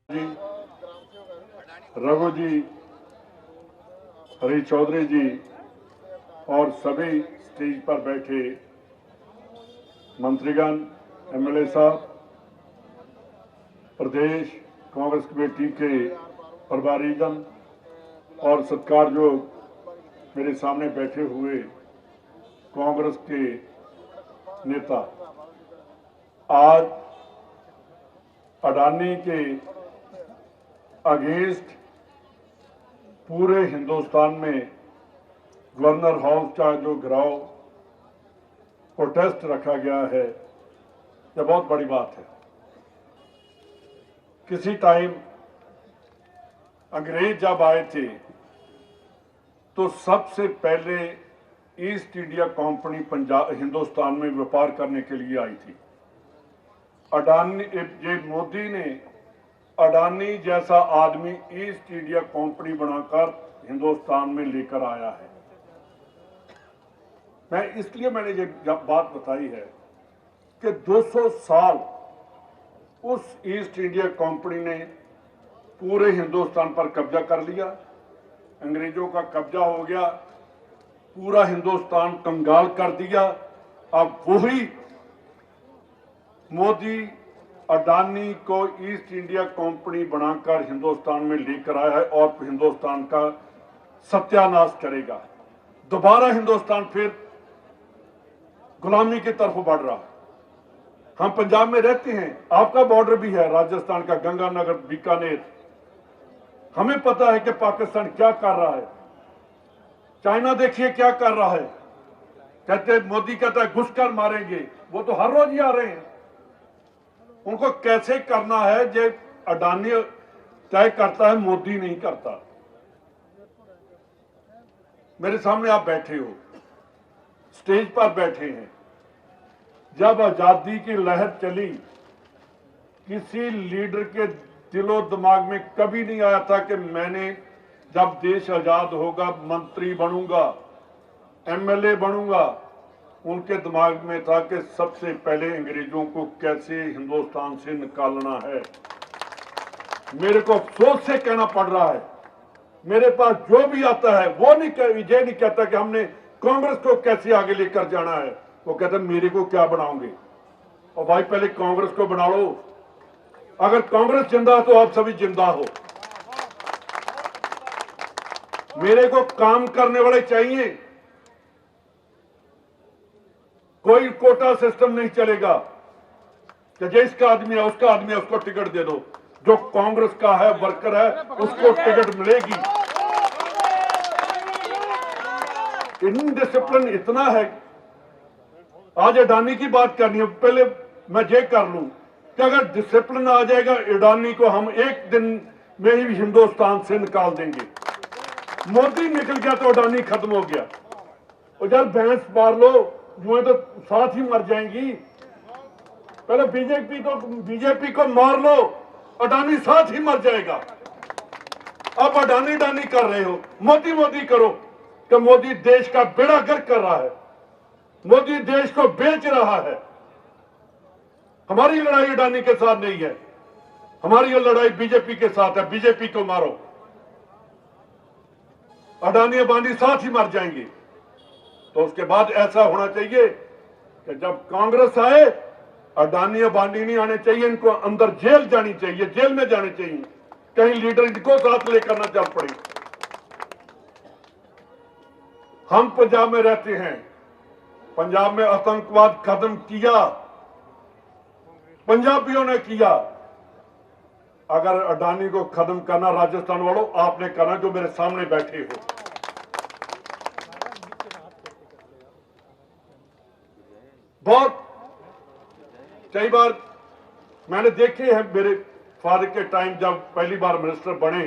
जी, रघु जी, हरी चौधरी जी और सभी स्टेज पर बैठे मंत्रीगण, एमएलए साहब, प्रदेश कांग्रेस कमेटी के प्रभारीगण और सत्कारयोग मेरे सामने बैठे हुए कांग्रेस के नेता, आज अडानी के अगेंस्ट पूरे हिंदुस्तान में गवर्नर हाउस का जो घिराव प्रोटेस्ट रखा गया है, यह बहुत बड़ी बात है। किसी टाइम अंग्रेज जब आए थे तो सबसे पहले east India company Punjab Hindustan में व्यापार करने के लिए आई थी। अडानी, ये मोदी ने अडानी जैसा आदमी ईस्ट इंडिया कंपनी बनाकर हिंदुस्तान में लेकर आया है। मैंने ये बात बताई है कि 200 साल उस ईस्ट इंडिया कंपनी ने पूरे हिंदुस्तान पर कब्जा कर लिया। अंग्रेजों का कब्जा हो गया, पूरा हिंदुस्तान कंगाल कर दिया। अब वही मोदी अडानी को ईस्ट इंडिया कंपनी बनाकर हिंदुस्तान में लेकर आया है और हिंदुस्तान का सत्यानाश करेगा। दोबारा हिंदुस्तान फिर गुलामी की तरफ बढ़ रहा है। हम पंजाब में रहते हैं, आपका बॉर्डर भी है राजस्थान का, गंगानगर, बीकानेर। हमें पता है कि पाकिस्तान क्या कर रहा है। चाइना देखिए क्या कर रहा है। कहते मोदी कहता है घुसकर मारेंगे, वो तो हर रोज ही आ रहे हैं। उनको कैसे करना है जो अडानी तय करता है, मोदी नहीं करता। मेरे सामने आप बैठे हो, स्टेज पर बैठे हैं। जब आजादी की लहर चली, किसी लीडर के दिलो दिमाग में कभी नहीं आया था कि मैंने जब देश आजाद होगा मंत्री बनूंगा, एमएलए बनूंगा। उनके दिमाग में था कि सबसे पहले अंग्रेजों को कैसे हिंदुस्तान से निकालना है। मेरे को अफसोस से कहना पड़ रहा है, मेरे पास जो भी आता है वो ये नहीं कहता कि हमने कांग्रेस को कैसे आगे लेकर जाना है। वो कहता मेरे को क्या बनाओगे। और भाई पहले कांग्रेस को बना लो। अगर कांग्रेस जिंदा है तो आप सभी जिंदा हो। मेरे को काम करने वाले चाहिए। कोई कोटा सिस्टम नहीं चलेगा कि जिसका आदमी है उसका आदमी है उसको टिकट दे दो। जो कांग्रेस का है, वर्कर है, उसको टिकट मिलेगी। इनडिसिप्लिन इतना है। आज अडानी की बात करनी है, पहले मैं ये कर लूं कि अगर डिसिप्लिन आ जाएगा अडानी को हम एक दिन में ही हिंदुस्तान से निकाल देंगे। मोदी निकल गया तो अडानी खत्म हो गया। और यार भैंस मार लो, जुए तो साथ ही मर जाएंगी। पहले बीजेपी को मार लो, अडानी साथ ही मर जाएगा। अब अडानी कर रहे हो, मोदी करो कि मोदी देश का बेड़ा गर्क कर रहा है, मोदी देश को बेच रहा है। हमारी लड़ाई अडानी के साथ नहीं है, हमारी ये लड़ाई बीजेपी के साथ है। बीजेपी को मारो, अडानी अंबानी साथ ही मर जाएंगे। तो उसके बाद ऐसा होना चाहिए कि जब कांग्रेस आए, अडानी अंबानी नहीं आने चाहिए, इनको अंदर जेल जानी चाहिए, जेल में जाने चाहिए। कहीं लीडर इनको साथ लेकर ना चल पड़े। हम पंजाब में रहते हैं, पंजाब में आतंकवाद खत्म किया, पंजाबियों ने किया। अगर अडानी को खत्म करना राजस्थान वालों आपने करना, जो मेरे सामने बैठे हो। बहुत कई बार मैंने देखे हैं, मेरे फादर के टाइम जब पहली बार मिनिस्टर बने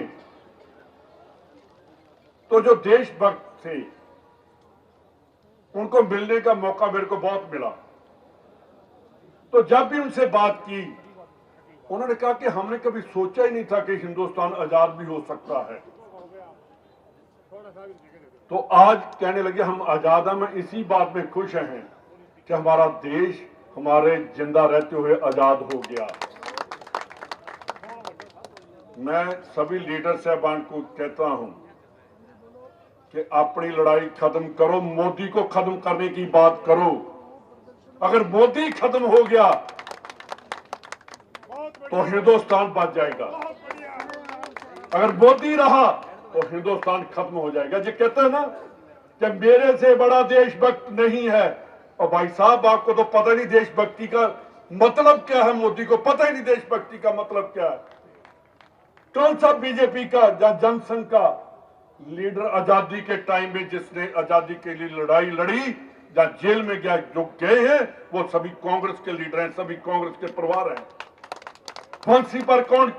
तो जो देशभक्त थे उनको मिलने का मौका मेरे को बहुत मिला। तो जब भी उनसे बात की, उन्होंने कहा कि हमने कभी सोचा ही नहीं था कि हिंदुस्तान आजाद भी हो सकता है। तो आज कहने लगे हम आजाद हैं। मैं इसी बात में खुश हैं कि हमारा देश हमारे जिंदा रहते हुए आजाद हो गया। मैं सभी लीडर साहबान को कहता हूं कि अपनी लड़ाई खत्म करो, मोदी को खत्म करने की बात करो। अगर मोदी खत्म हो गया तो हिंदुस्तान बच जाएगा, अगर मोदी रहा तो हिंदुस्तान खत्म हो जाएगा। जो कहते हैं ना कि मेरे से बड़ा देशभक्त नहीं है, और भाई साहब आपको तो पता नहीं देशभक्ति का मतलब क्या है, मोदी को पता ही नहीं देशभक्ति का मतलब क्या है। कौन सा बीजेपी का या जनसंघ का लीडर आजादी के टाइम में जिसने आजादी के लिए लड़ाई लड़ी या जेल में गया, जो गए हैं वो सभी कांग्रेस के लीडर हैं, सभी कांग्रेस के परिवार हैं। फांसी पर कौन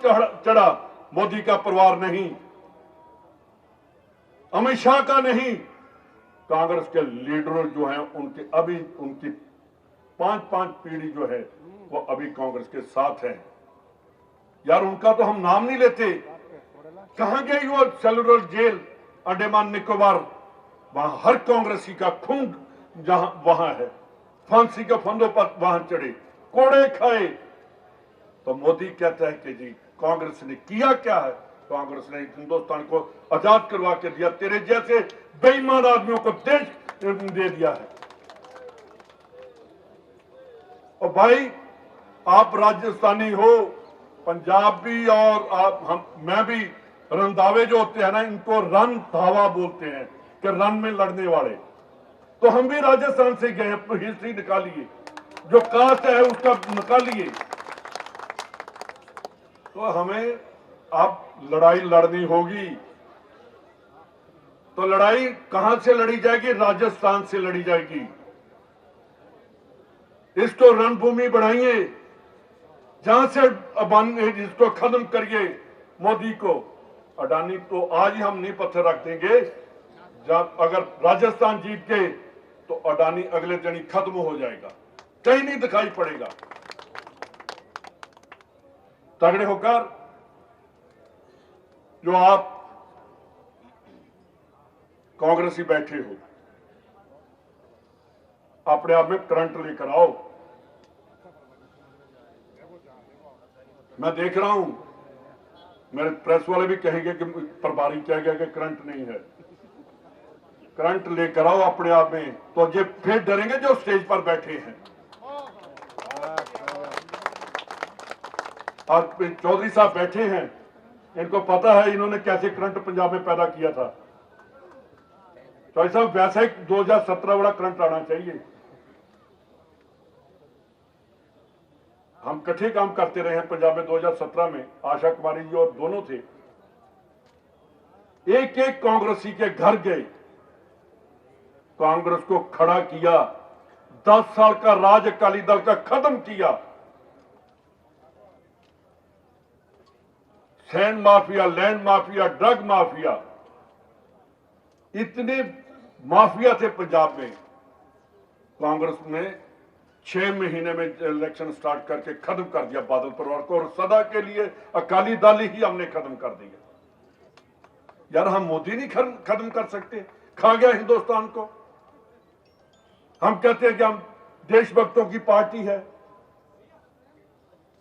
चढ़ा? मोदी का परिवार नहीं, अमित शाह का नहीं, कांग्रेस के लीडर जो हैं उनके अभी उनकी 5-5 पीढ़ी जो है वो अभी कांग्रेस के साथ है। यार उनका तो हम नाम नहीं लेते। कहां गई वो सेलुलर जेल अंडमान निकोबार? वहां हर कांग्रेसी का खून जहां वहां है, फांसी के फंदों पर वहां चढ़े, कोड़े खाए। तो मोदी कहता है कि जी कांग्रेस ने किया क्या है? कांग्रेस ने हिंदुस्तान को आजाद करवा के दिया, तेरे जैसे बेईमान आदमियों को देश दे दिया है। और भाई आप राजस्थानी हो, पंजाबी, और मैं भी, रंधावे जो होते हैं ना, इनको रणधावा बोलते हैं कि रन में लड़ने वाले। तो हम भी राजस्थान से गए, हिस्ट्री निकालिए, जो कास्ट है उसका निकालिए। तो हमें अब लड़ाई लड़नी होगी। तो लड़ाई कहां से लड़ी जाएगी? राजस्थान से लड़ी जाएगी। इसको रणभूमि बढ़ाइए, जहां से इसको खत्म करिए मोदी को। अडानी तो आज ही हम नींव पत्थर रख देंगे, जब अगर राजस्थान जीत गए तो अडानी अगले दिन ही खत्म हो जाएगा, कहीं नहीं दिखाई पड़ेगा। तगड़े होकर जो आप कांग्रेसी बैठे हो, अपने आप में करंट लेकर आओ। मैं देख रहा हूं मेरे प्रेस वाले भी कहेंगे कि प्रभारी कह गया कि करंट नहीं है। करंट लेकर आओ अपने आप में, तो ये फिर डरेंगे जो स्टेज पर बैठे हैं। आज चौधरी साहब बैठे हैं, इनको पता है इन्होंने कैसे करंट पंजाब में पैदा किया था। चौधरी साहब वैसा ही 2017 वाला करंट आना चाहिए। हम इकट्ठे काम करते रहे हैं पंजाब में। 2017 में आशा कुमारी जी और दोनों थे, एक एक कांग्रेसी के घर गए, कांग्रेस को खड़ा किया, 10 साल का राज अकाली दल का खत्म किया। Sand mafia, land mafia, drug mafia, इतने माफिया थे पंजाब में। कांग्रेस ने 6 महीने में इलेक्शन स्टार्ट करके खत्म कर दिया बादल परिवार को, और सदा के लिए अकाली दल ही हमने खत्म कर दिया। यार हम मोदी नहीं खत्म कर सकते? खा गया हिंदुस्तान को। हम कहते हैं कि हम देशभक्तों की पार्टी है।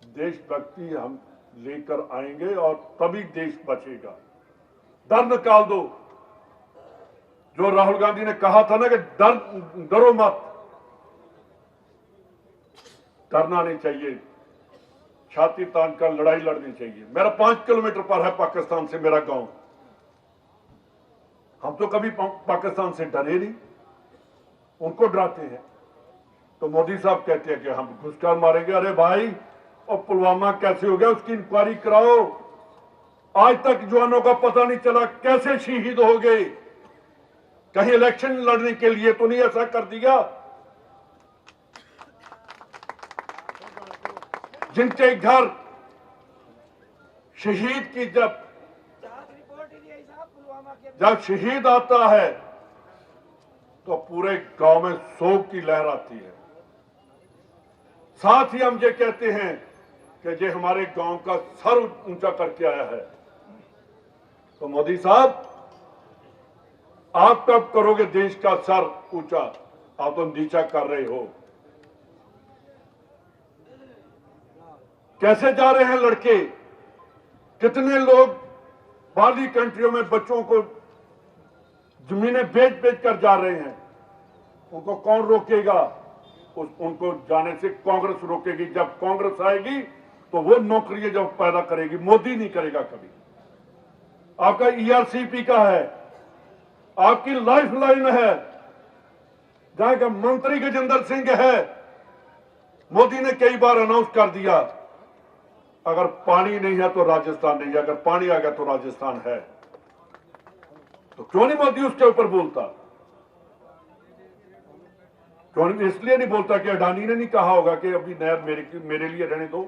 देशभक्ति हम लेकर आएंगे और तभी देश बचेगा। डर निकाल दो। जो राहुल गांधी ने कहा था ना कि डरो मत, डरना नहीं चाहिए, छाती तान कर लड़ाई लड़नी चाहिए। मेरा 5 किलोमीटर पर है पाकिस्तान से मेरा गांव। हम तो कभी पाकिस्तान से डरे नहीं, उनको डराते हैं। तो मोदी साहब कहते हैं कि हम घुसकर मारेंगे। अरे भाई, और पुलवामा कैसे हो गया उसकी इंक्वायरी कराओ। आज तक जवानों का पता नहीं चला कैसे शहीद हो गए। कहीं इलेक्शन लड़ने के लिए तो नहीं ऐसा कर दिया? जिनके घर शहीद की जब शहीद आता है तो पूरे गांव में शोक की लहर आती है। साथ ही हम ये कहते हैं कि ये हमारे गांव का सर ऊंचा करके आया है। तो मोदी साहब, आप कब करोगे देश का सर ऊंचा? आप तो नीचा कर रहे हो। कैसे जा रहे हैं लड़के? कितने लोग बाहरी कंट्रियों में बच्चों को जमीनें बेच बेच कर जा रहे हैं, उनको कौन रोकेगा? उनको जाने से कांग्रेस रोकेगी। जब कांग्रेस आएगी तो वो नौकरियां जब पैदा करेगी, मोदी नहीं करेगा कभी। आपका ईआरसीपी का है, आपकी लाइफ लाइन है, जहां का मंत्री गजेंद्र सिंह है। मोदी ने कई बार अनाउंस कर दिया, अगर पानी नहीं है तो राजस्थान नहीं है, अगर पानी आ गया तो राजस्थान है। तो क्यों नहीं मोदी उसके ऊपर बोलता? क्यों इसलिए नहीं बोलता कि अडानी ने नहीं कहा होगा कि अभी नहर मेरे लिए रहने दो।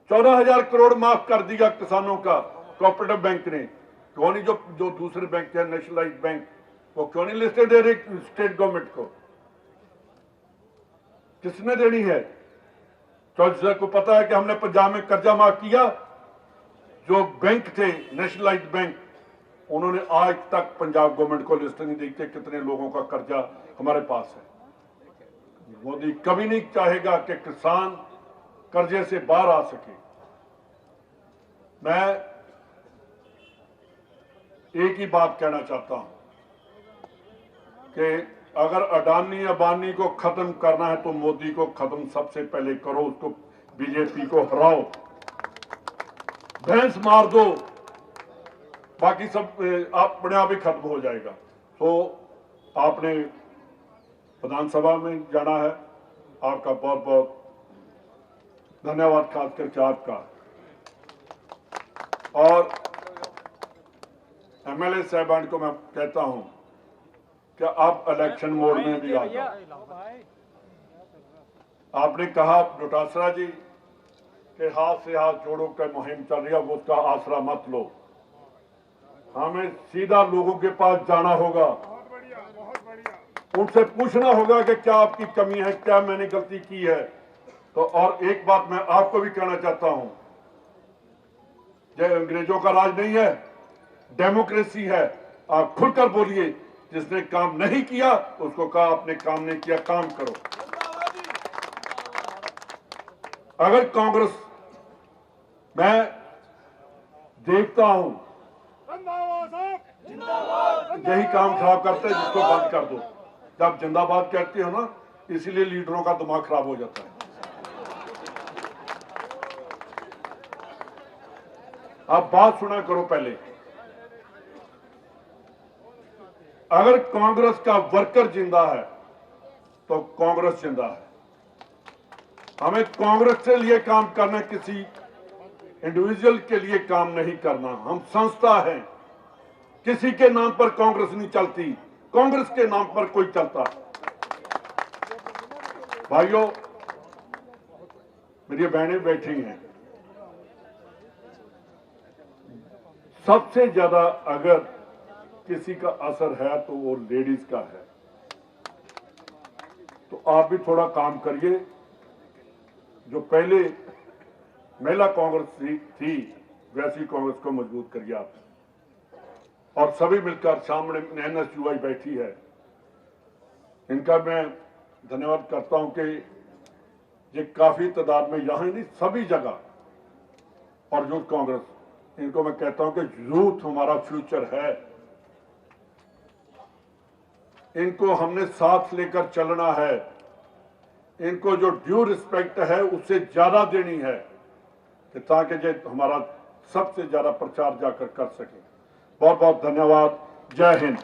14,000 करोड़ माफ कर दिया किसानों का कोऑपरेटिव बैंक ने। क्यों नहीं जो दूसरे बैंक है, नेशनलाइज्ड बैंक, वो क्यों नहीं लिस्टेड दे रहे स्टेट गवर्नमेंट को? किसने देनी है? चौधरी को पता है कि हमने पंजाब में कर्जा माफ किया। जो बैंक थे नेशनलाइज्ड बैंक, उन्होंने आज तक पंजाब गवर्नमेंट को लिस्ट नहीं दी कि कितने लोगों का कर्जा हमारे पास है। मोदी कभी नहीं चाहेगा कि किसान कर्जे से बाहर आ सके। मैं एक ही बात कहना चाहता हूं कि अगर अडानी अंबानी को खत्म करना है तो मोदी को खत्म सबसे पहले करो, उसको बीजेपी को हराओ, भैंस मार दो, बाकी सब अपने आप ही खत्म हो जाएगा। तो आपने विधानसभा में जाना है, आपका बहुत बहुत धन्यवाद, खास करके आपका। और एमएलए साहबान को मैं कहता हूं कि आप इलेक्शन मोड में भी आ जाओ। आपने कहा डोटासरा जी कि हाथ से हाथ जोड़ो का मुहिम चल रही है, वो उसका आसरा मत लो। हमें सीधा लोगों के पास जाना होगा, उनसे पूछना होगा कि क्या आपकी कमी है, क्या मैंने गलती की है। तो और एक बात मैं आपको भी कहना चाहता हूं, ये अंग्रेजों का राज नहीं है, डेमोक्रेसी है। आप खुलकर बोलिए, जिसने काम नहीं किया उसको कहा आपने काम नहीं किया, काम करो। अगर कांग्रेस, मैं देखता हूं यही काम खराब करते हैं, जिसको बंद कर दो। जब जिंदाबाद कहते हो ना, इसीलिए लीडरों का दिमाग खराब हो जाता है। आप बात सुना करो पहले। अगर कांग्रेस का वर्कर जिंदा है तो कांग्रेस जिंदा है। हमें कांग्रेस के लिए काम करना, किसी इंडिविजुअल के लिए काम नहीं करना। हम संस्था हैं, किसी के नाम पर कांग्रेस नहीं चलती, कांग्रेस के नाम पर कोई चलता। भाइयों, मेरी बहनें बैठी हैं, सबसे ज्यादा अगर किसी का असर है तो वो लेडीज का है। तो आप भी थोड़ा काम करिए। जो पहले महिला कांग्रेस थी वैसी कांग्रेस को मजबूत करिए आप। और सभी मिलकर, सामने एनएसयूआई बैठी है, इनका मैं धन्यवाद करता हूं कि ये काफी तादाद में यहां नहीं सभी जगह, और यूथ कांग्रेस, इनको मैं कहता हूं कि यूथ हमारा फ्यूचर है। इनको हमने साथ लेकर चलना है। इनको जो ड्यू रिस्पेक्ट है उससे ज्यादा देनी है, ताकि ये हमारा सबसे ज्यादा प्रचार जाकर कर सके। बहुत बहुत धन्यवाद। जय हिंद।